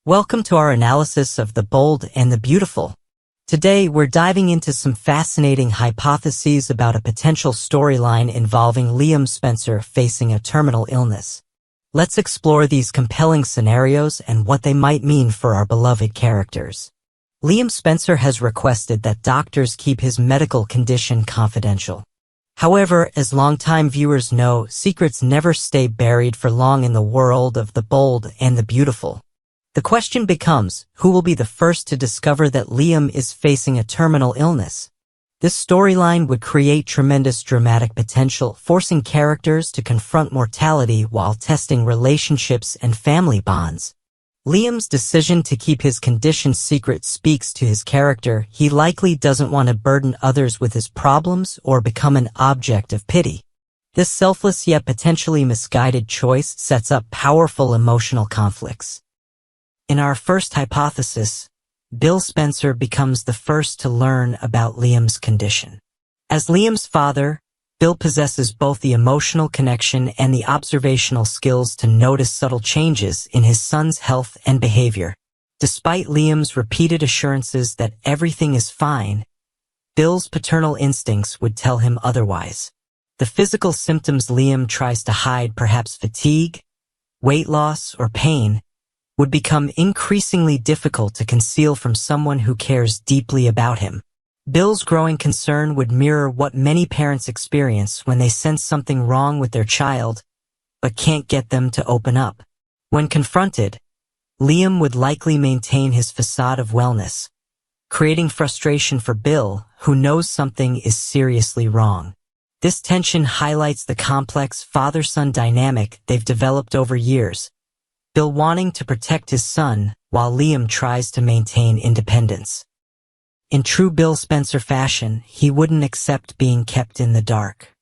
Welcome to our analysis of The Bold and the Beautiful. Today, we're diving into some fascinating hypotheses about a potential storyline involving Liam Spencer facing a terminal illness. Let's explore these compelling scenarios and what they might mean for our beloved characters. Liam Spencer has requested that doctors keep his medical condition confidential. However, as longtime viewers know, secrets never stay buried for long in the world of The Bold and the Beautiful. The question becomes, who will be the first to discover that Liam is facing a terminal illness? This storyline would create tremendous dramatic potential, forcing characters to confront mortality while testing relationships and family bonds. Liam's decision to keep his condition secret speaks to his character. He likely doesn't want to burden others with his problems or become an object of pity. This selfless yet potentially misguided choice sets up powerful emotional conflicts. In our first hypothesis, Bill Spencer becomes the first to learn about Liam's condition. As Liam's father, Bill possesses both the emotional connection and the observational skills to notice subtle changes in his son's health and behavior. Despite Liam's repeated assurances that everything is fine, Bill's paternal instincts would tell him otherwise. The physical symptoms Liam tries to hide, perhaps fatigue, weight loss, or pain, would become increasingly difficult to conceal from someone who cares deeply about him. Bill's growing concern would mirror what many parents experience when they sense something wrong with their child, but can't get them to open up. When confronted, Liam would likely maintain his facade of wellness, creating frustration for Bill, who knows something is seriously wrong. This tension highlights the complex father-son dynamic they've developed over years, Bill wanting to protect his son while Liam tries to maintain independence. In true Bill Spencer fashion, he wouldn't accept being kept in the dark.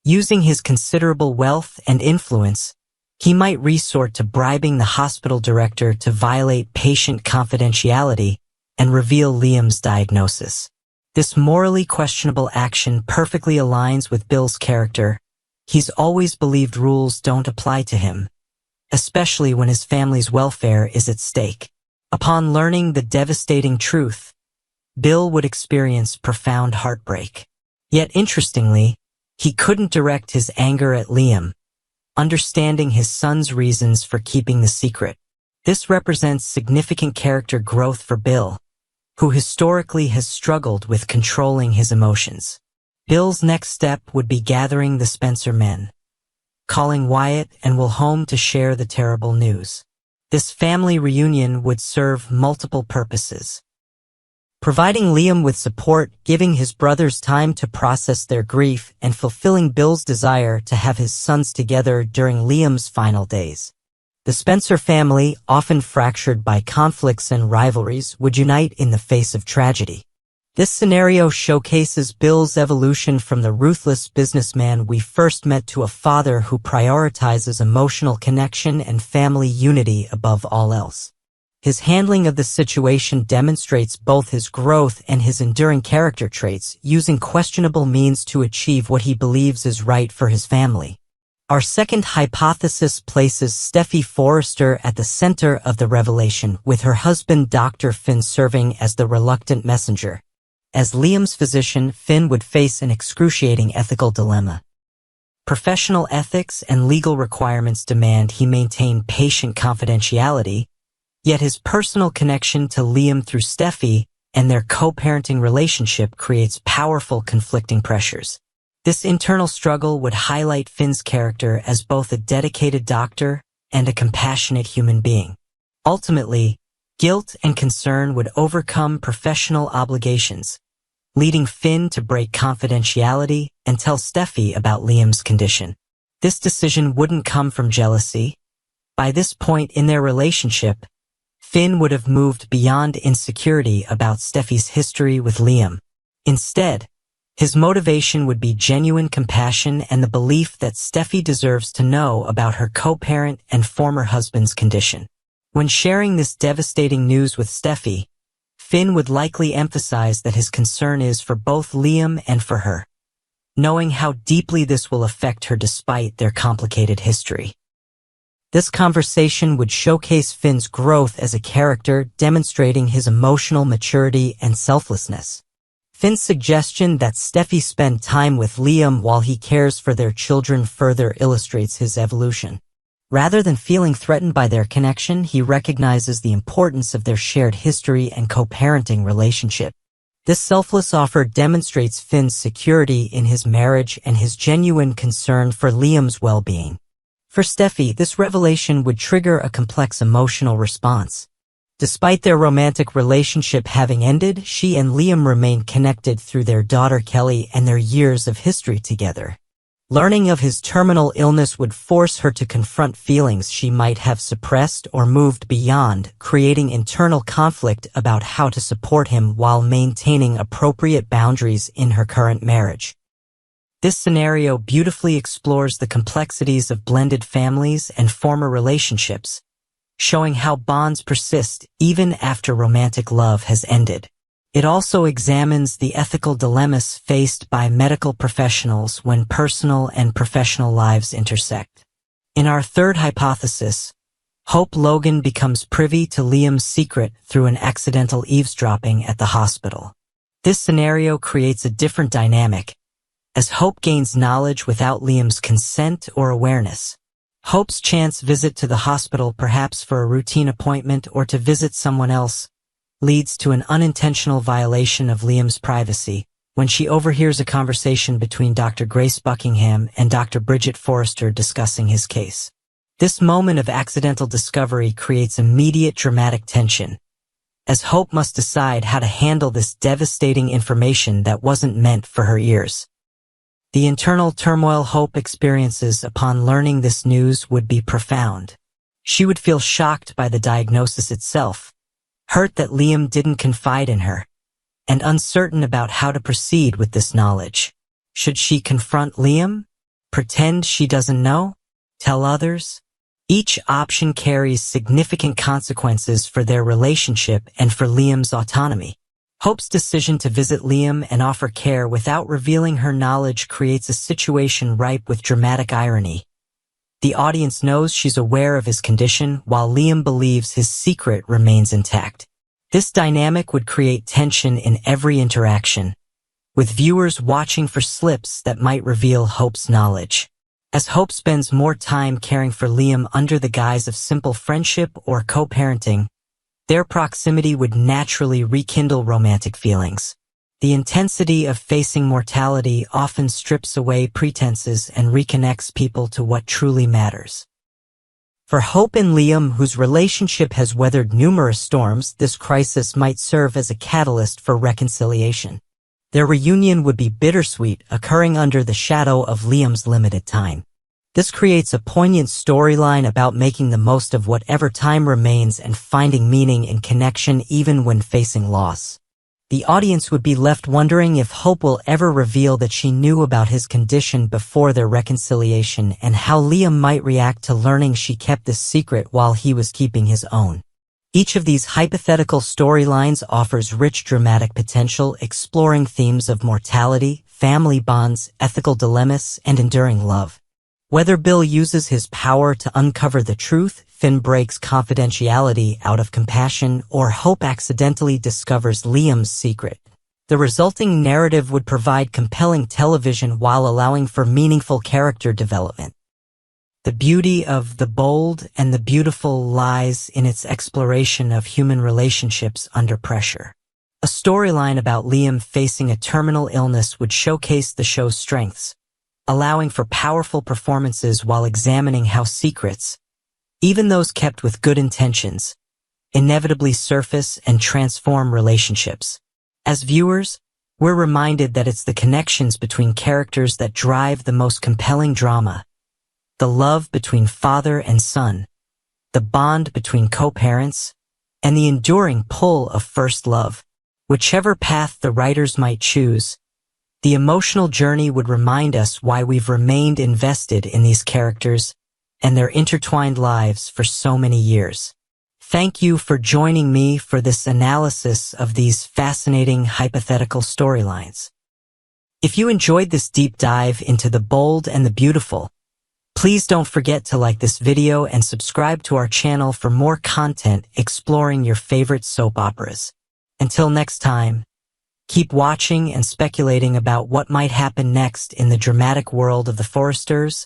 Using his considerable wealth and influence, he might resort to bribing the hospital director to violate patient confidentiality and reveal Liam's diagnosis. This morally questionable action perfectly aligns with Bill's character. He's always believed rules don't apply to him, especially when his family's welfare is at stake. Upon learning the devastating truth, Bill would experience profound heartbreak. Yet interestingly, he couldn't direct his anger at Liam, understanding his son's reasons for keeping the secret. This represents significant character growth for Bill, who historically has struggled with controlling his emotions. Bill's next step would be gathering the Spencer men, calling Wyatt and Will home to share the terrible news. This family reunion would serve multiple purposes: providing Liam with support, giving his brothers time to process their grief, and fulfilling Bill's desire to have his sons together during Liam's final days. The Spencer family, often fractured by conflicts and rivalries, would unite in the face of tragedy. This scenario showcases Bill's evolution from the ruthless businessman we first met to a father who prioritizes emotional connection and family unity above all else. His handling of the situation demonstrates both his growth and his enduring character traits, using questionable means to achieve what he believes is right for his family. Our second hypothesis places Steffy Forrester at the center of the revelation, with her husband Dr. Finn serving as the reluctant messenger. As Liam's physician, Finn would face an excruciating ethical dilemma. Professional ethics and legal requirements demand he maintain patient confidentiality, yet his personal connection to Liam through Steffy and their co-parenting relationship creates powerful conflicting pressures. This internal struggle would highlight Finn's character as both a dedicated doctor and a compassionate human being. Ultimately, guilt and concern would overcome professional obligations, leading Finn to break confidentiality and tell Steffy about Liam's condition. This decision wouldn't come from jealousy. By this point in their relationship, Finn would have moved beyond insecurity about Steffy's history with Liam. Instead, his motivation would be genuine compassion and the belief that Steffy deserves to know about her co-parent and former husband's condition. When sharing this devastating news with Steffy, Finn would likely emphasize that his concern is for both Liam and for her, knowing how deeply this will affect her despite their complicated history. This conversation would showcase Finn's growth as a character, demonstrating his emotional maturity and selflessness. Finn's suggestion that Steffi spend time with Liam while he cares for their children further illustrates his evolution. Rather than feeling threatened by their connection, he recognizes the importance of their shared history and co-parenting relationship. This selfless offer demonstrates Finn's security in his marriage and his genuine concern for Liam's well-being. For Steffi, this revelation would trigger a complex emotional response. Despite their romantic relationship having ended, she and Liam remain connected through their daughter Kelly and their years of history together. Learning of his terminal illness would force her to confront feelings she might have suppressed or moved beyond, creating internal conflict about how to support him while maintaining appropriate boundaries in her current marriage. This scenario beautifully explores the complexities of blended families and former relationships, showing how bonds persist even after romantic love has ended. It also examines the ethical dilemmas faced by medical professionals when personal and professional lives intersect. In our third hypothesis, Hope Logan becomes privy to Liam's secret through an accidental eavesdropping at the hospital. This scenario creates a different dynamic, as Hope gains knowledge without Liam's consent or awareness. Hope's chance visit to the hospital, perhaps for a routine appointment or to visit someone else, leads to an unintentional violation of Liam's privacy when she overhears a conversation between Dr. Grace Buckingham and Dr. Bridget Forrester discussing his case. This moment of accidental discovery creates immediate dramatic tension, as Hope must decide how to handle this devastating information that wasn't meant for her ears. The internal turmoil Hope experiences upon learning this news would be profound. She would feel shocked by the diagnosis itself, hurt that Liam didn't confide in her, and uncertain about how to proceed with this knowledge. Should she confront Liam? Pretend she doesn't know? Tell others? Each option carries significant consequences for their relationship and for Liam's autonomy. Hope's decision to visit Liam and offer care without revealing her knowledge creates a situation ripe with dramatic irony. The audience knows she's aware of his condition, while Liam believes his secret remains intact. This dynamic would create tension in every interaction, with viewers watching for slips that might reveal Hope's knowledge. As Hope spends more time caring for Liam under the guise of simple friendship or co-parenting, their proximity would naturally rekindle romantic feelings. The intensity of facing mortality often strips away pretenses and reconnects people to what truly matters. For Hope and Liam, whose relationship has weathered numerous storms, this crisis might serve as a catalyst for reconciliation. Their reunion would be bittersweet, occurring under the shadow of Liam's limited time. This creates a poignant storyline about making the most of whatever time remains and finding meaning in connection even when facing loss. The audience would be left wondering if Hope will ever reveal that she knew about his condition before their reconciliation, and how Liam might react to learning she kept this secret while he was keeping his own. Each of these hypothetical storylines offers rich dramatic potential, exploring themes of mortality, family bonds, ethical dilemmas, and enduring love. Whether Bill uses his power to uncover the truth, Finn breaks confidentiality out of compassion, or Hope accidentally discovers Liam's secret, the resulting narrative would provide compelling television while allowing for meaningful character development. The beauty of The Bold and the Beautiful lies in its exploration of human relationships under pressure. A storyline about Liam facing a terminal illness would showcase the show's strengths, allowing for powerful performances while examining how secrets, even those kept with good intentions, inevitably surface and transform relationships. As viewers, we're reminded that it's the connections between characters that drive the most compelling drama. The love between father and son, the bond between co-parents, and the enduring pull of first love. Whichever path the writers might choose, the emotional journey would remind us why we've remained invested in these characters and their intertwined lives for so many years. Thank you for joining me for this analysis of these fascinating hypothetical storylines. If you enjoyed this deep dive into The Bold and the Beautiful, Please don't forget to like this video and subscribe to our channel for more content exploring your favorite soap operas. Until next time, keep watching and speculating about what might happen next in the dramatic world of the Forresters,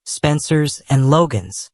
Spencers, and Logans.